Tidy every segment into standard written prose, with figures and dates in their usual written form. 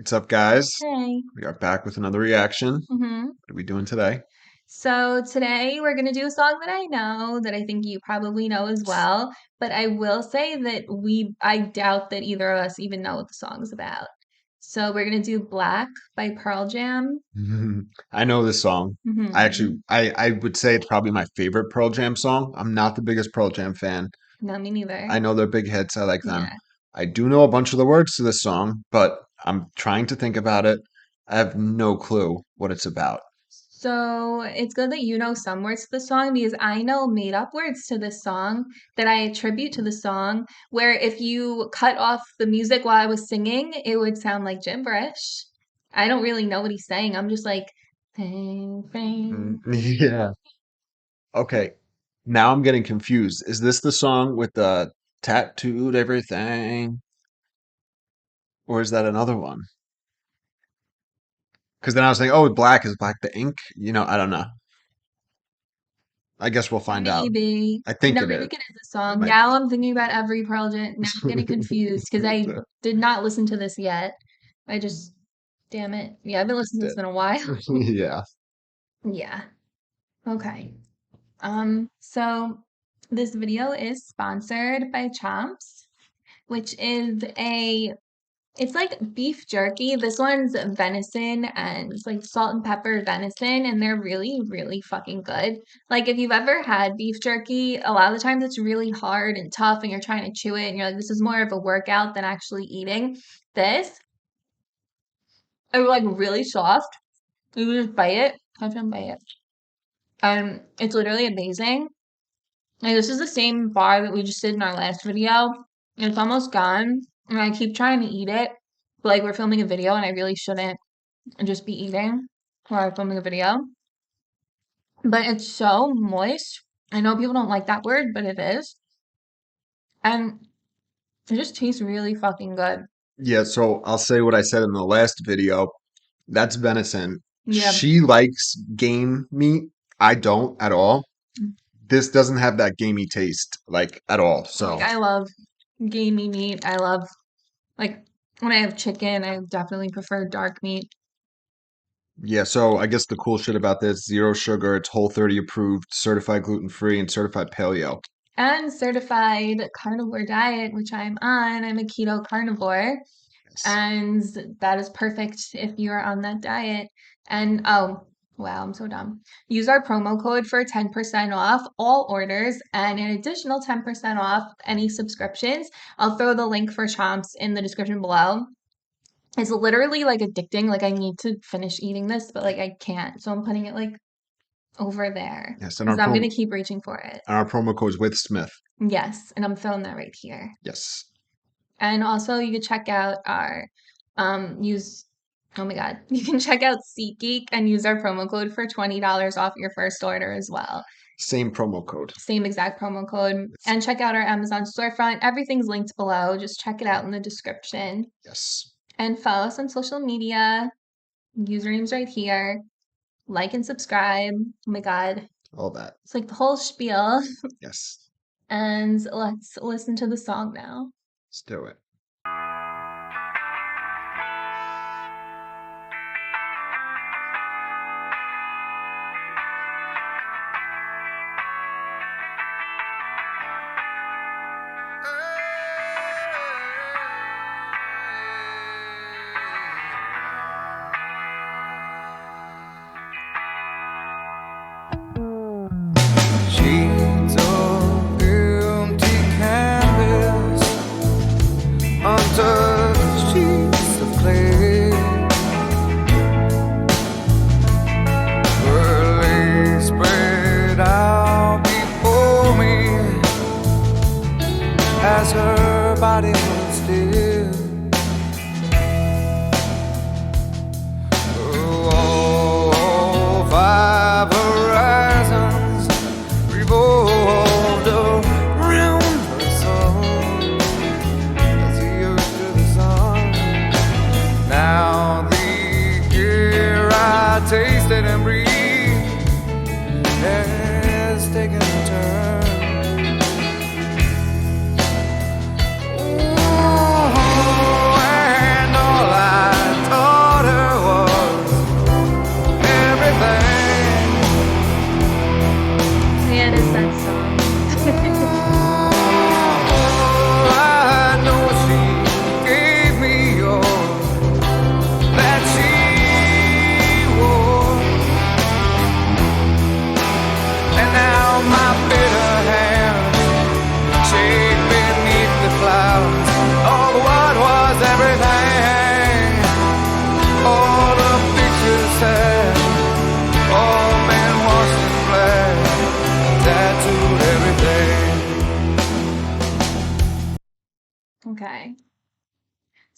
What's up, guys? Hey. We are back with another reaction. hmm What are we doing today? So today we're gonna do a song that I know that I think you probably know as well, but I will say that I doubt that either of us even know what the song's about. So we're gonna do Black by Pearl Jam. I know this song. I actually, hmm I would say it's probably my favorite Pearl Jam song. I'm not the biggest Pearl Jam fan. No, me neither. I know they're big hits. I like them. Yeah. I do know a bunch of the words to this song, but I'm trying to think about it. I have no clue what it's about. So it's good that you know some words to the song because I know made up words to this song that I attribute to the song, where if you cut off the music while I was singing, it would sound like gibberish. I don't really know what he's saying. I'm just like, bang, bang. Yeah. Okay. Now I'm getting confused. Is this the song with the tattooed everything? Or is that another one? Because then I was thinking, oh, black is black the ink. I don't know. I guess we'll find out. Maybe. I think No, it I is. think it is a It song. might Now I'm thinking about every Pearl Jam. Now I'm getting confused because I be. did not listen to this yet. I just, damn it. Yeah, I've been listening to this in a while. Yeah. Yeah. Okay. So this video is sponsored by Chomps, which is it's like beef jerky. This one's venison and it's like salt and pepper venison, and they're really, really fucking good. Like if you've ever had beef jerky, a lot of the times it's really hard and tough and you're trying to chew it and you're like, this is more of a workout than actually eating. This is like really soft. You just bite it, touch and bite it. And it's literally amazing. Like this is the same bar that we just did in our last video. And it's almost gone. And I keep trying to eat it. But like we're filming a video and I really shouldn't just be eating while we're filming a video. But it's so moist. I know people don't like that word, but it is. And it just tastes really fucking good. Yeah, so I'll say what I said in the last video. That's venison. Yeah. She likes game meat. I don't at all. This doesn't have that gamey taste, like at all. Like So, I love gamey meat. I love like when I have chicken, I definitely prefer dark meat. yeah, so I guess the cool shit about this, zero sugar, it's Whole30 approved, certified gluten-free, and certified paleo. And certified carnivore diet, which I'm on. I'm a keto carnivore. Yes. And that is perfect if you're on that diet. And oh, wow, I'm so dumb. Use our promo code for 10% off all orders and an additional 10% off any subscriptions. I'll throw the link for Chomps in the description below. It's literally like addicting. Like I need to finish eating this, but like I can't. So I'm putting it like over there Yes, because I'm gonna keep reaching for it. and our promo code is with Smith. Yes, and I'm throwing that right here. Yes. And also you can check out our use oh my god. You can check out SeatGeek and use our promo code for $20 off your first order as well. Same promo code. Same exact promo code. Yes. And check out our Amazon storefront. Everything's linked below. Just check it out in the description. Yes. And follow us on social media. Username's right here. Like and subscribe. Oh my god. All that. It's like the whole spiel. Yes. And let's listen to the song now. Let's do it. Sheets of empty canvas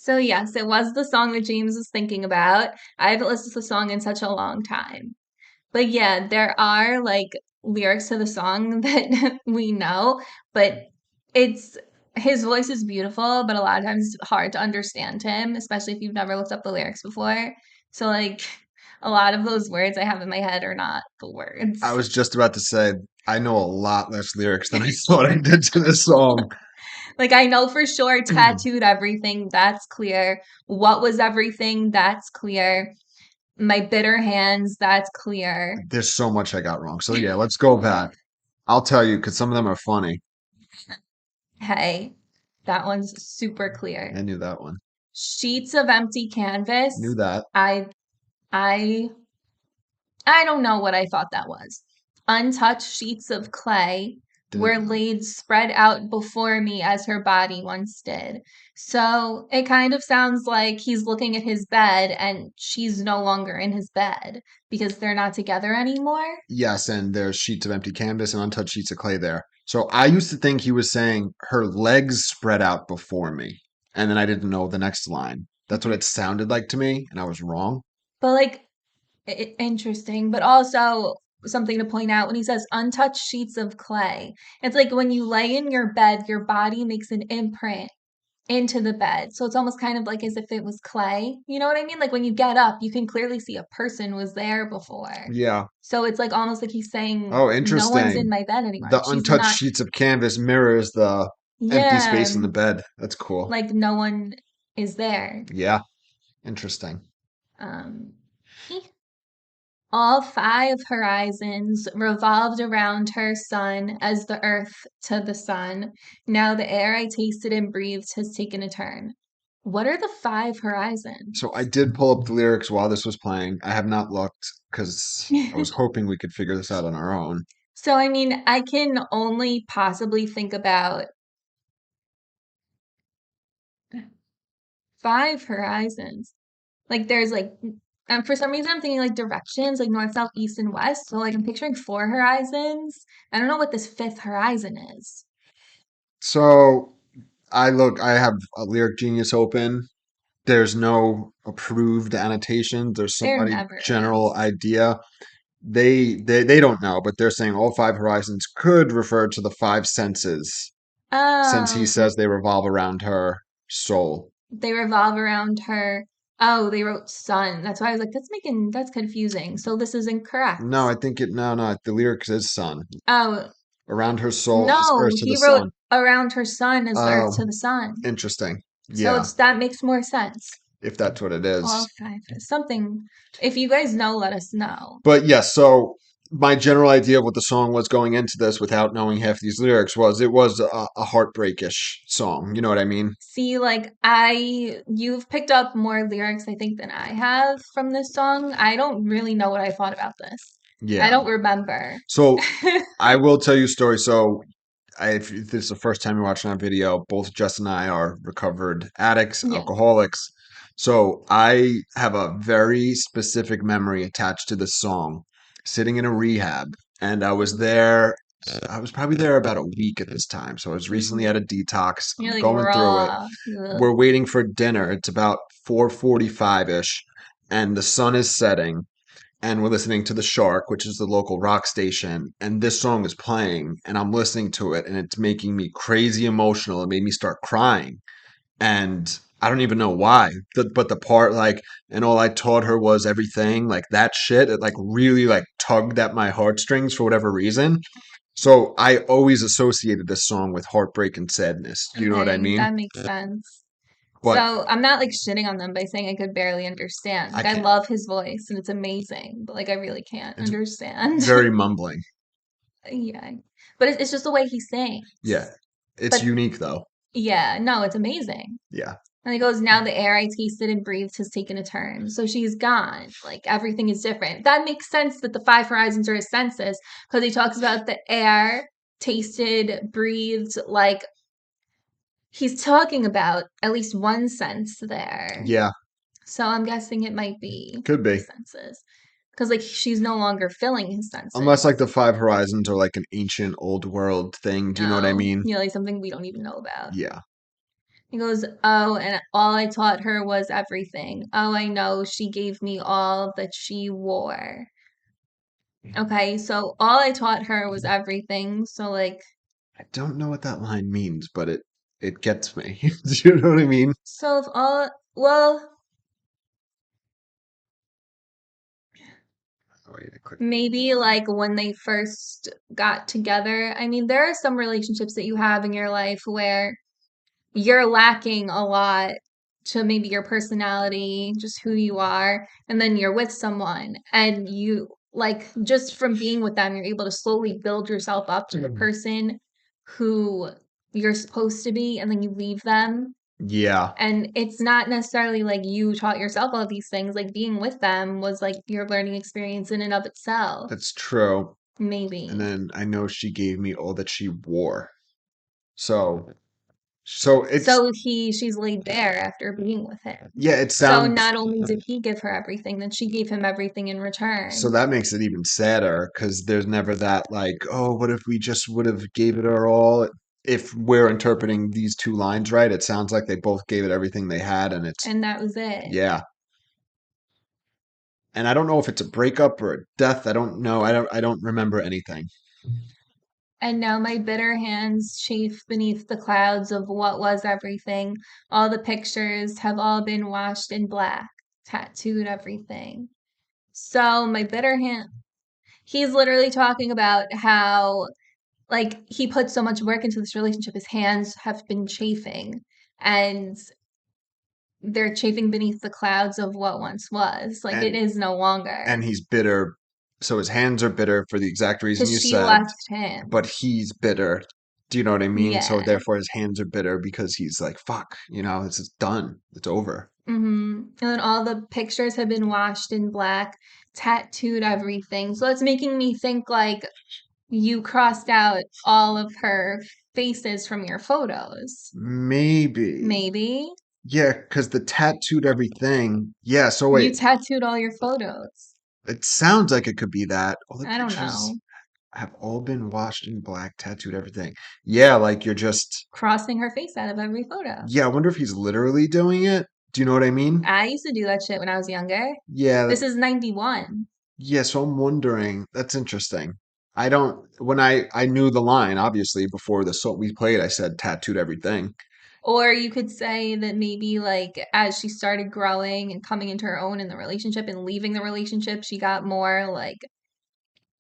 So yes, it was the song that James was thinking about. I haven't listened to the song in such a long time. But yeah, there are like lyrics to the song that we know, but it's his voice is beautiful, but a lot of times it's hard to understand him, especially if you've never looked up the lyrics before. So like a lot of those words I have in my head are not the I words. was just about to say I know a lot less lyrics than I thought I did to this song. Like I know for sure tattooed everything, that's clear. What was everything? That's clear. My bitter hands, that's clear. There's so much I got wrong. So yeah, let's go back. I'll tell you because some of them are funny. Hey, that one's super I clear. knew that one. Sheets of empty Knew canvas. that. I I I don't know what I thought that was. Untouched sheets of clay were Didn't know. laid spread out before me as her body once did. So it kind of sounds like he's looking at his bed and she's no longer in his bed because they're not together anymore. Yes, and there's sheets of empty canvas and untouched sheets of clay there. So I used to think he was saying her legs spread out before me. And then I didn't know the next line. That's what it sounded like to me, and I was wrong. But like interesting, but also something to point out when he says untouched sheets of clay. It's like when you lay in your bed, your body makes an imprint into the bed. So it's almost kind of like as if it was clay. You know what I mean? Like when you get up, you can clearly see a person was there before. Yeah. So it's like almost like he's saying, Oh, no one's in interesting. my bed anymore. The Like she's untouched not, sheets of canvas mirrors the empty yeah, space in the bed. That's cool. like no one is there. Yeah, interesting. Um, All five horizons revolved around her sun as the earth to the sun. Now the air I tasted and breathed has taken a turn. What are the five So I horizons? did pull up the lyrics while this was playing. I have not looked because I was hoping we could figure this out on our own. So, I mean, I can only possibly think about five horizons. Like, there's like, for some reason, I'm thinking like directions, like north, south, east, and west. So, like, I'm picturing four horizons. I don't know what this fifth horizon is. So I have a Lyric Genius open. There's no approved annotation. There's There somebody never general is. idea. They don't know, but they're saying all five horizons could refer to the five senses, since he Um, says they revolve around her soul. they revolve around her. Oh, they wrote sun. That's why I was like, that's confusing. So this is incorrect. No, I think it no, the lyrics is sun. Oh, Around her soul as no, earth to the he wrote sun. around her sun as the earth Oh, to the sun. interesting. So Yeah, it's that makes more sense. if that's what it All is. five. Something. If you guys know, let us know. But yes, so my general idea of what the song was going into this without knowing half these lyrics was it was a heartbreakish song. You know what I mean? See, like you've picked up more lyrics, I think, than I have from this song. I don't really know what I thought about this. I Yeah. don't remember. So I will tell you a story. So if this is the first time you're watching our video, both Jess and I are recovered addicts, Yeah. alcoholics. So I have a very specific memory attached to this song, sitting in a rehab, and I was there. I was probably there about a week at this time. So I was recently at a detox. You're I'm like going through it. raw. Ugh. We're waiting for dinner. It's about 4:45-ish, and the sun is setting and we're listening to The Shark, which is the local rock station, and this song is playing, and I'm listening to it, and it's making me crazy emotional. It made me start crying, and I don't even know why. But the part like, and all I taught her was everything, like that shit. It like really like tugged at my heartstrings for whatever reason. So I always associated this song with heartbreak and sadness. Do you know what I Okay, mean? that makes sense. But So I'm not like shitting on them by saying I could barely understand. I Like I can't. love his voice and it's amazing, but like I really can't It's understand. very mumbling. Yeah. But it's just the way he Yeah, sings. it's But unique though. yeah, no, it's amazing. Yeah. And he goes, now the air I tasted and breathed has taken a turn. So she's gone. Like everything is different. That makes sense that the five horizons are his senses because he talks about the air tasted, breathed, like he's talking about at least one sense there. Yeah, So I'm guessing it might be could be. his senses. Because like she's no longer filling his Unless like senses. the five horizons are like an ancient old world thing. Do you know what I No. mean? You know, like something we don't even know about. Yeah. He goes, "Oh, and all I taught her was everything. Oh, I know she gave me all that she wore." Okay, so all I taught her was everything. So like, I don't know what that line means, but it gets me. Do you know what I mean? so if all, well, Oh, wait, I clicked. maybe like when they first got together. I mean, there are some relationships that you have in your life where you're lacking a lot to maybe your personality, just who you are, and then you're with someone and you like just from being with them, you're able to slowly build yourself up to the person who you're supposed to be, and then you leave them. Yeah, And it's not necessarily like you taught yourself all these things, like being with them was like your learning experience in and of itself. that's true. And Maybe. then I know she gave me all that she wore. So, so it's So she's laid bare after being with him. yeah, it So sounds not only did he give her everything, then she gave him everything in so return. that makes it even sadder because there's never that like, oh, what if we just would have gave it our all? If we're interpreting these two lines right, it sounds like they both gave it everything they had, and it's And that was it. yeah. And I don't know if it's a breakup or a death. I don't know. I don't remember anything. And now my bitter hands chafe beneath the clouds of what was everything. All the pictures have all been washed in black, tattooed everything. So my bitter hand, he's literally talking about how like he put so much work into this relationship, his hands have been chafing. And they're chafing beneath the clouds of what once was. Like it And is no longer he's bitter. So his hands are bitter for the exact reason because you she said, left him. but he's bitter. Do you know what I mean? So Yeah. therefore his hands are bitter because he's like, fuck, this is done. It's over. And then all the pictures have been washed in black, tattooed everything. So it's making me think like you crossed out all of her faces from your photos. Maybe. Maybe Yeah, because the tattooed everything. Yeah, so you wait. tattooed all your photos. It sounds like it could be that. All the I don't pictures know. have all been washed in black, tattooed everything. Yeah, like you're just. Crossing her face out of every photo. Yeah, I wonder if he's literally doing it. Do you know what I mean? I used to do that shit when I was younger. Yeah, This is 91. yeah, so I'm wondering. That's interesting. I don't when I knew the line obviously before the song we played. I said tattooed everything. Or you could say that maybe like as she started growing and coming into her own in the relationship and leaving the relationship, she got more like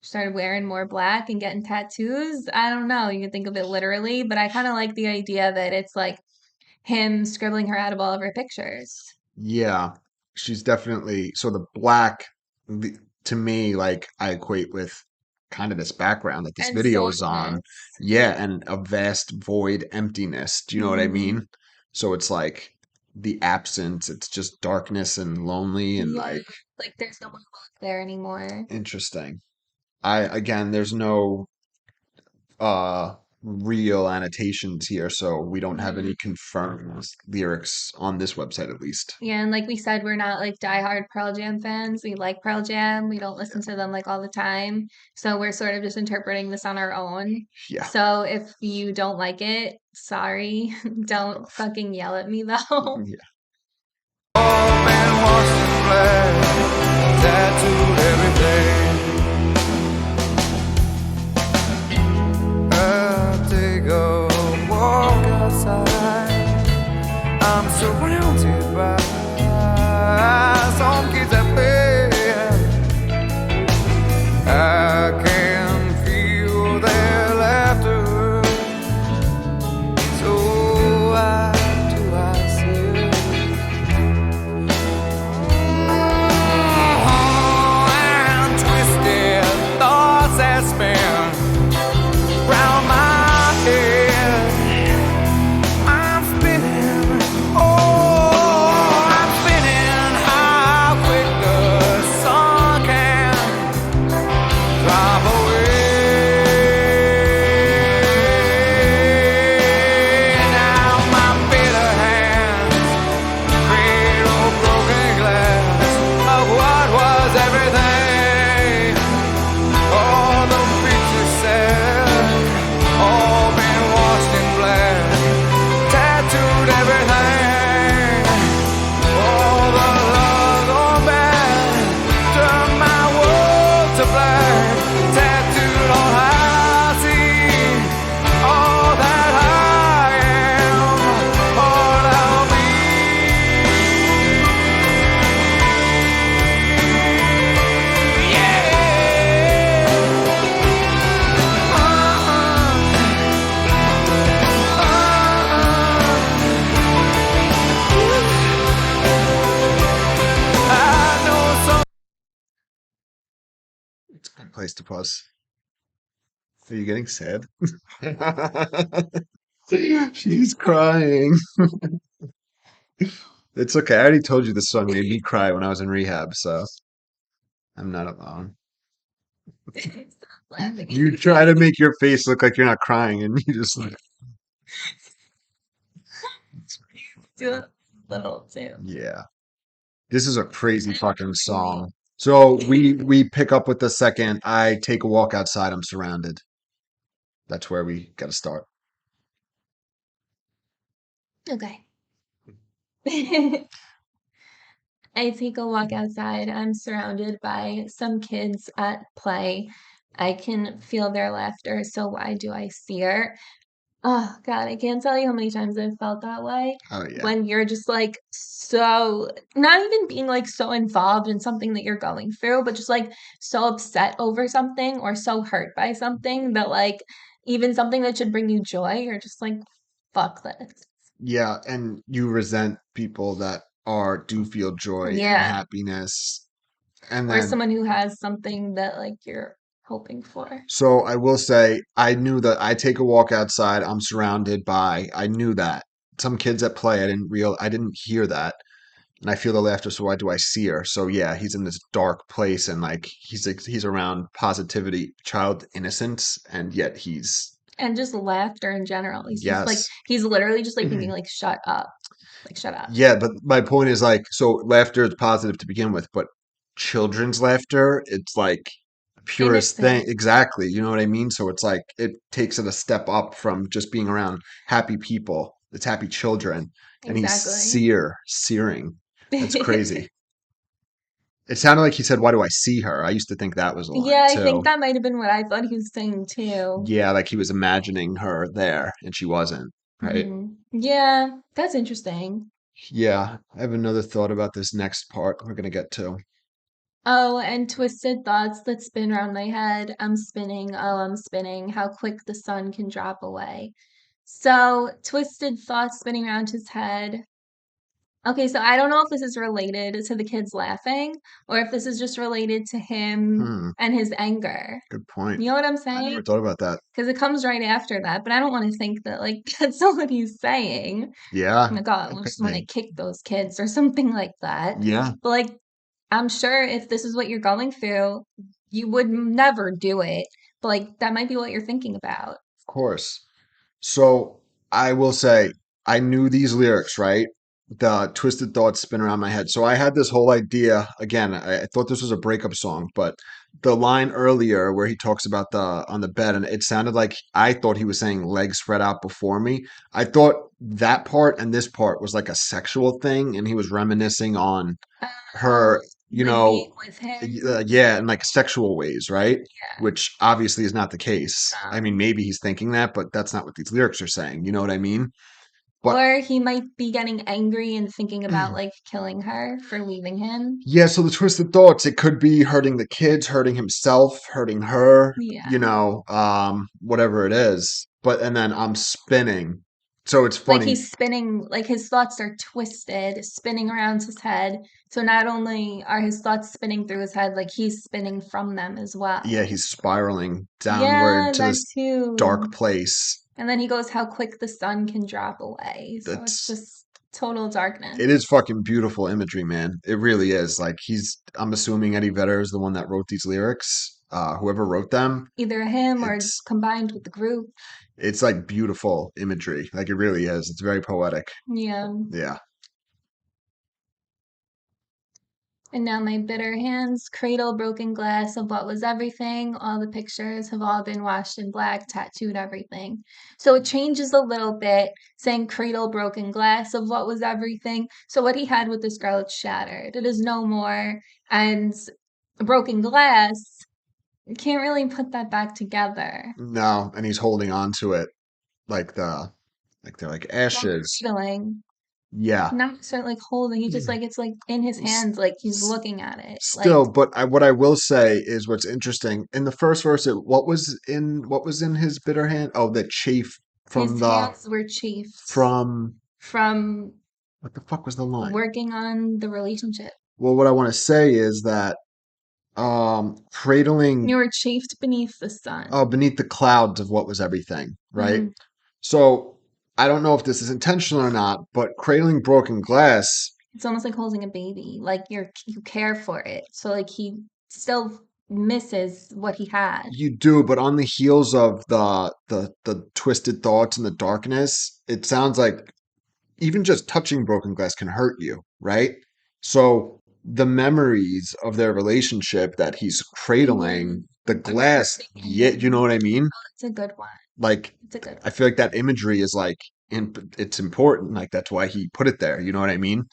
started wearing more black and getting tattoos. I don't know. You can think of it literally, but I kind of like the idea that it's like him scribbling her out of all of her pictures Yeah, she's definitely so the black the, to me like I equate with kind of this background that this and video is on. soreness. Yeah, and a vast void emptiness. Do you know what I Hmm. mean? So it's like the absence, it's just darkness and lonely and Yeah. like Like there's no one there anymore. interesting. I again, there's no uh real annotations here, so we don't have any Mhm. confirmed lyrics on this website at least. Yeah, and like we said, we're not like diehard Pearl Jam fans. We like Pearl Jam. We don't Yeah. listen to them like all the time. So we're sort of just interpreting this on our own. Yeah. So if you don't like it, sorry. Don't Tough. fucking yell at me though. Yeah. Man washed in black, tattooed everything. I take a walk outside. I'm surrounded by some kids that play. I can feel their laughter. So why do I say? Good place to pause. Are you getting sad? She's crying. It's okay. I already told you this song made me cry when I was in rehab, so I'm not alone. Stop laughing. You try to make your face look like you're not crying, and you just like, Do a little too. yeah. This is a crazy fucking Really. song. So we pick up with the second. I take a walk outside. I'm surrounded. That's where we got to start. Okay. I take a walk outside. I'm surrounded by some kids at play. I can feel their laughter, so why do I see her? Oh God, I can't tell you how many times I've felt that way Oh yeah. when you're just like so not even being like so involved in something that you're going through, but just like so upset over something or so hurt by something that like even something that should bring you joy, you're just like, fuck this. Yeah, and you resent people that are do feel joy and Yeah. happiness. And Or then someone who has something that like you're hoping for. so I will say I knew that I take a walk outside, I'm surrounded by I knew that. Some kids at play, I didn't hear that. And I feel the laughter, so why do I see her? So yeah, he's in this dark place and like he's around positivity, child innocence, and yet he's And just laughter in general. He's just like yes. he's literally just like thinking like shut up. Like shut up. Yeah, but my point is like, so laughter is positive to begin with, but children's laughter, it's like the purest thing. Innocent. Exactly. You know what I mean? So it's like it takes it a step up from just being around happy people. It's happy children. And he's Exactly. searing. That's crazy. It sounded like he said, "Why do I see her?" I used to think that was a line Yeah, I think too. that might have been what I thought he was saying too. Yeah, like he was imagining her there and she wasn't, right? Yeah, that's interesting. Yeah, I have another thought about this next part we're gonna get to. Oh, and twisted thoughts that spin around my head. I'm spinning, oh, I'm spinning. How quick the sun can drop away. So, twisted thoughts spinning around his head. Okay, so I don't know if this is related to the kids laughing or if this is just related to him Hmm, and his anger. good point. You know what I'm I saying? never thought about that. Because it comes right after that, but I don't want to think that like that's not what he's saying. Yeah, Oh my God, it I could just want to be. kick those kids or something like that. Yeah, But like, I'm sure if this is what you're going through, you would never do it. But like, that might be what you're thinking about. of course. So I will say, I knew these lyrics, right? The twisted thoughts spin around my head. So I had this whole idea. Again, I thought this was a breakup song, but the line earlier where he talks about the on the bed, and it sounded like I thought he was saying legs spread out before me. I thought that part and this part was like a sexual thing, and he was reminiscing on Oh, her, you like being know, with him. yeah, in like sexual ways, right? Yeah. Which obviously is not the case. I mean, maybe he's thinking that, but that's not what these lyrics are saying. You know what I mean? But Or he might be getting angry and thinking about like killing her for leaving him. yeah, so the twisted thoughts, it could be hurting the kids, hurting himself, hurting her, Yeah. whatever it is. But and then I'm spinning. So it's Like funny. he's spinning, like his thoughts are twisted, spinning around his head. So not only are his thoughts spinning through his head, like he's spinning from them as Yeah, well. he's spiraling downward Yeah, to that this dark too. place. And then he goes, how quick the sun can drop away. So it's That's just total it darkness. is fucking beautiful imagery, man. It really is. Like I'm assuming Eddie Vedder is the one that wrote these lyrics. Whoever wrote them, Either him or it's combined with the group. it's like beautiful imagery. Like it really is. It's very poetic. Yeah. Yeah. And now my bitter hands cradle broken glass of what was everything. All the pictures have all been washed in black, tattooed everything. So it changes a little bit, saying cradle broken glass of what was everything. So what he had with this girl, it's shattered. It is no more. And broken glass, you can't really put that back together. No, and he's holding on to it like they're like Not ashes. cradling, Yeah. not necessarily like holding. He just like it's like in his S- hands, like he's s- looking at it. Like Still, but what I will say is what's interesting in the first verse. What was in his bitter hand? Oh, the chafe from his the hands were chafed from from what the fuck was the line? working on the relationship. Well, what I want to say is that Cradling You were chafed beneath the sun. beneath the clouds of what was everything, right? Mhm. So I don't know if this is intentional or not, but cradling broken glass, It's almost like holding a baby. Like you care for it. So like he still misses what he had. you do, but on the heels of the twisted thoughts and the darkness, it sounds like even just touching broken glass can hurt you, right? So the memories of their relationship that he's cradling, the The glass, reflecting yeah, you know in. what I mean? It's a good one. Like, It's a good I one. feel like that imagery is like, it's important. Like, that's why he put it there. You know what I mean?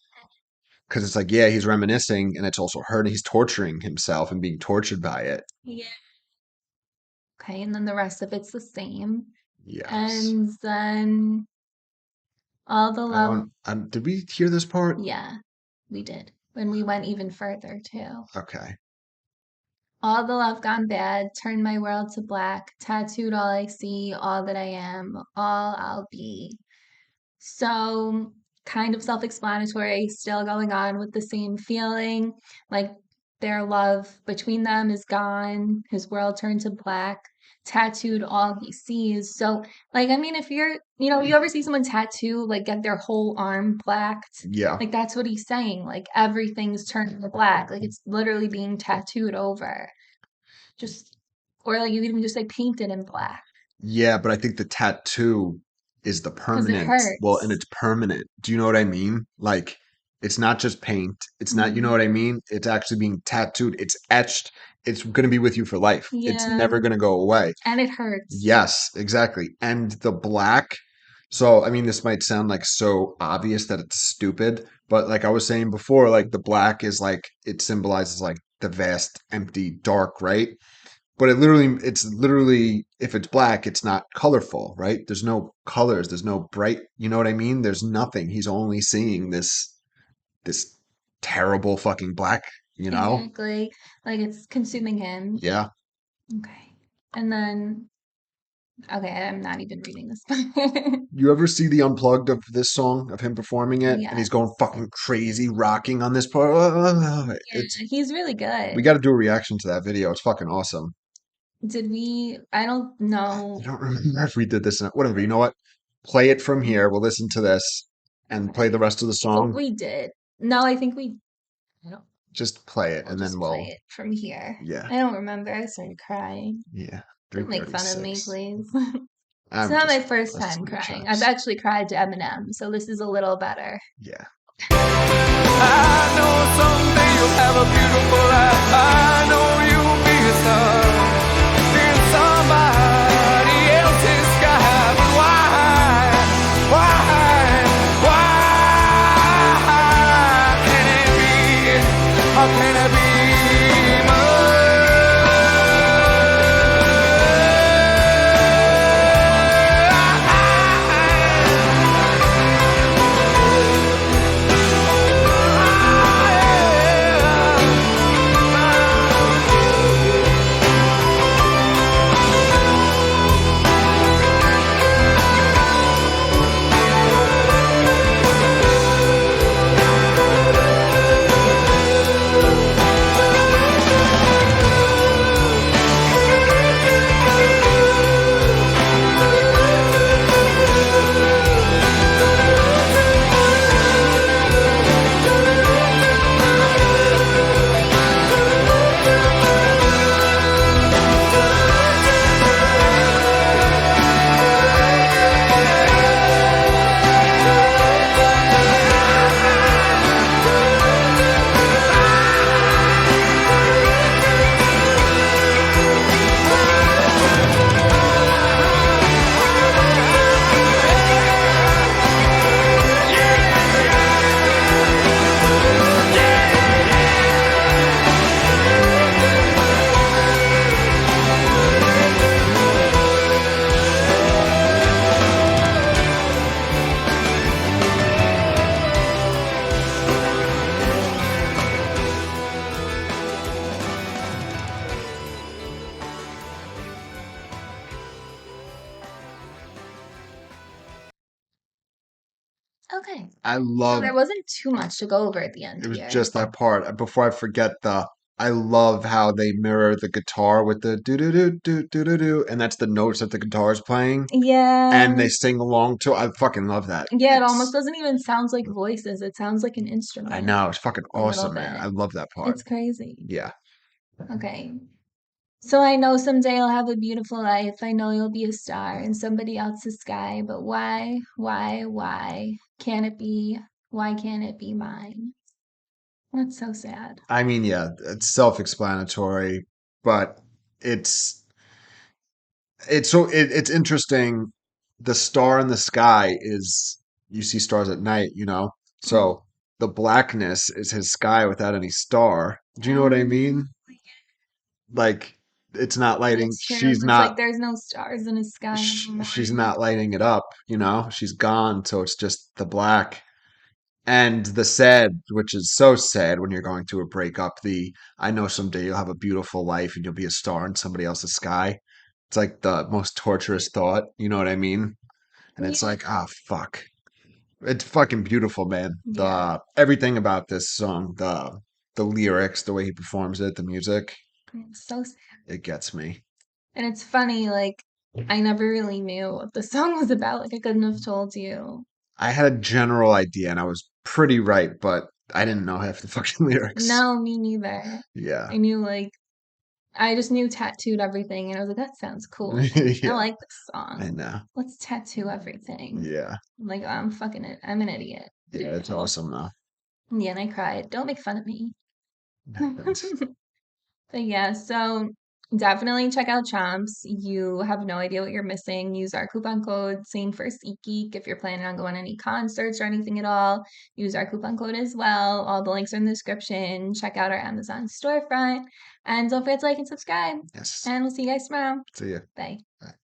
Because it's like, yeah, he's reminiscing and it's also hurting. He's torturing himself and being tortured by it. Yeah. Okay, and then the rest of it's the same. Yes. And then all the love. Did we hear this part? Yeah, we did. When we went even further too. Okay. All the love gone bad, turned my world to black, tattooed all I see, all that I am, all I'll be. So, kind of self explanatory, still going on with the same feeling. Like their love between them is gone, his world turned to black, tattooed all he sees. So, like, I mean, if you ever see someone tattoo, like, get their whole arm blacked, Yeah. like, that's what he's saying. Like, everything's turned to black. Like, it's literally being tattooed over. Just, or like, you could even just like paint it in black Yeah, but I think the tattoo is the because it permanent. Well, and hurts. it's permanent. Do you know what I mean? Like, it's not just paint. It's not, you know Mhm. what I mean? It's actually being tattooed. It's etched. It's going to be with you for life. It's Yeah, never going to go away. and it hurts. Yes, exactly. And the black. So, I mean, this might sound like so obvious that it's stupid, but like I was saying before, like the black is like, it symbolizes like the vast, empty, dark, right? But it's literally, if it's black, it's not colorful, right? There's no colors, there's no bright, you know what I mean? There's nothing. He's only seeing this terrible fucking black, you know? Exactly. Like it's consuming him. Yeah. Okay. And then, okay, I'm not even reading this. You ever see the unplugged of this song of him performing it and Yeah. he's going fucking crazy rocking on this part? It's Yeah, he's really we good. got to do a reaction to that video. It's fucking awesome. Did we? I don't I know. don't remember if we did this. Whatever. You know what? Play it from here. We'll listen to this and play the Okay. rest of the I think song. we did. No, I think we. I don't. Just play it We'll and then just play we'll, it from here. yeah, I don't remember. I started crying. yeah. Don't make fun of me, 336. please. It's I'm not just my first listening time to crying. I've Chops. actually cried to Eminem, so this is a little better. Yeah. I know someday you'll have a beautiful life. I know you'll be a star in somebody else's sky. But why can it be? How can it be Okay. I So love there wasn't too much to go over at the end it was here. just that part. Before I forget, I love how they mirror the guitar with the do do do do do do do, and that's the notes that the guitar is playing, Yeah. and they sing along to. I fucking love that. Yeah, it almost It's doesn't even sound like voices. It sounds like an I instrument know it's fucking a little awesome, man. bit. I love that part. It's crazy. Yeah, Okay. So I know someday you'll have a beautiful life. I know you'll be a star in somebody else's sky, but why can't it be? Why can't it be mine? That's so sad. I mean, yeah, it's self-explanatory, but it's it's interesting. The star in the sky is you see stars at night, you know. Mm. So the blackness is his sky without any star. Do you know what I Oh, mean? Like it's not lighting. that's true. It's like there's no stars in the sky She's anymore. not lighting it up. You know, she's gone. So it's just the black. And the sad, which is so sad when you're going through a breakup, the I know someday you'll have a beautiful life and you'll be a star in somebody else's sky. It's like the most torturous thought, you know what I mean? And it's Yeah. like, ah, fuck. It's fucking beautiful, man. Yeah. The everything about this song, the lyrics, the way he performs it, the music, It's so sad. it gets me. And it's funny, like, I never really knew what the song was about. Like, I couldn't have told you. I had a general idea and I was pretty right, but I didn't know half the fucking lyrics. No, me neither. Yeah. I knew, like, I just knew tattooed everything, and I was like, that sounds cool. I Yeah, like this I song. know. Let's tattoo everything. Yeah. I'm like, oh, I'm fucking it. I'm an idiot. Yeah, it's awesome though. Yeah, and I cried. Don't make fun of me. Happens. But yeah, so definitely check out Chomps. You have no idea what you're missing. Use our coupon code same for SeatGeek if you're planning on going to any concerts or anything at all. Use our coupon code as well. All the links are in the description. Check out our Amazon storefront. And don't forget to like and subscribe. Yes. And we'll see you guys tomorrow. See ya. Bye. Bye.